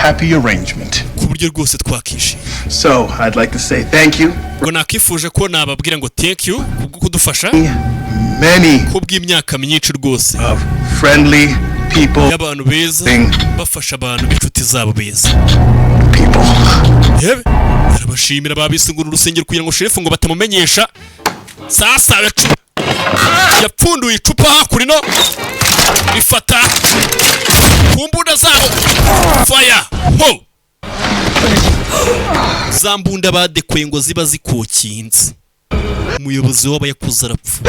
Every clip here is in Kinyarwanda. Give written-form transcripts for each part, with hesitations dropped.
happy arrangement. So, I'd like to say thank you. Many of friendly people. Arabashimira babisungura urusengero kugira ngo shefu ngo batamumenyesha. Sasa yapfunduye icupa hakurino bifata kumbunda zabo. Fire ho zambunda badekweye ngo ziba zikokinze. Umuyobozi w'abayakuza arapfu.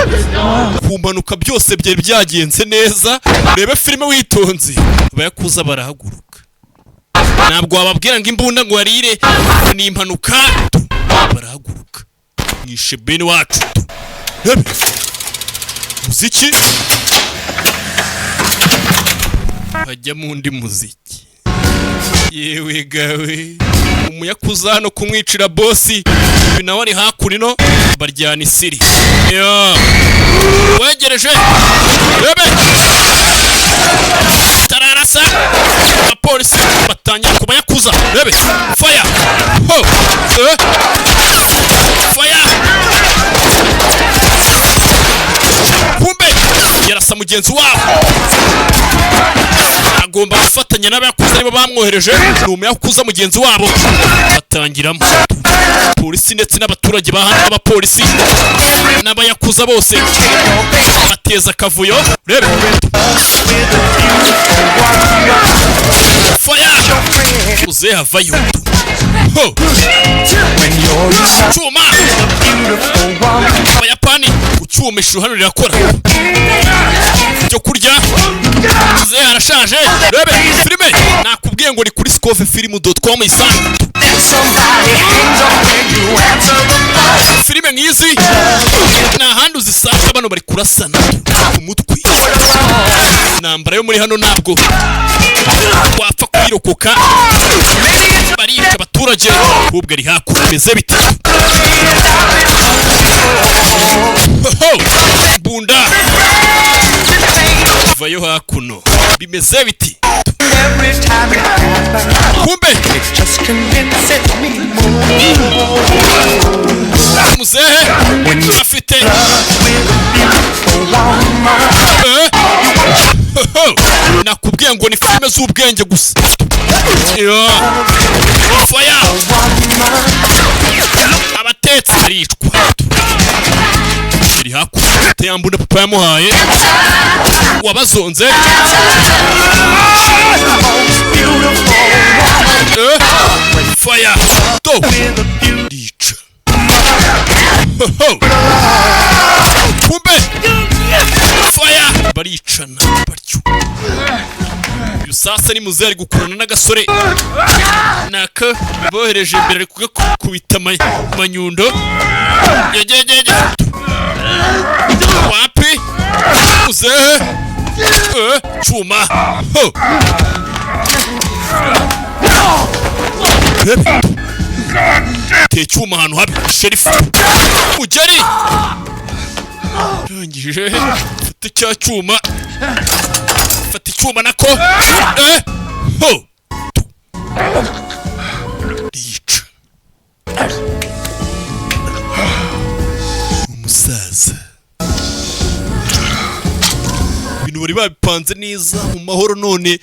Kumanuka byose byari byagenze neza. Rebe filime witonze. Abayakuza barahaguruka. Ntabwo wababwira ngo imbunda ngo yarire ni impanuka. Barahaguruka. Mwishe bene wacu. Muziki hajya mu ndi muziki. Yewe gawe umuyakuza hano kumwicira bosi nawe ari hakurino baryana isiri. Wegereje rebe tararasa abapolisi batangira kubayakuza. Rebe fire ho fire kumbe yarasa mugenzi wabo. Agomba gufatanya n'abayakuza nibo bamwohereje. Ni umuyakuza mugenzi wabo batangiramo. Polisi ndetse n'abaturage bahana n'abapolisi n'abayakuza bose bateza akavuyo. Rebe fire uze havayo ho chuma Abayapani ucyuma ishuhano rirakora cyo kurya uze arashaje. Rebe filime nakubwiye ngo ni kuri scofefilm.com isanga filime nk'izi na handi uzisanga bano bari kurasana umutwe. Nambara yo muri hano ntabwo wapfa kwirokoka. Barica abaturage ubwo ari hakurya bimeze bite. Bunda vayo hakuno bimeze biti. Kumbe muzehe afite nakubwiye ngo ni filime z'ubwenge gusa. Fire abatetsi baricwa. Biri hakurya teyambunda papa yamuhaye wabazonze. Fire to dicha kumbe fire baricana baryo. Uyu sasa ni muzehe ari gukorana n'agasore naka bohereje imbere ari kugakubita manyundo. Yejejeje wapi muzehe chuma ho te chuma hano habi sheriff ujeri rangije fata cya chuma fata icyuma nako ho dica umusaza. Ibintu bari babipanze neza mu mahoro none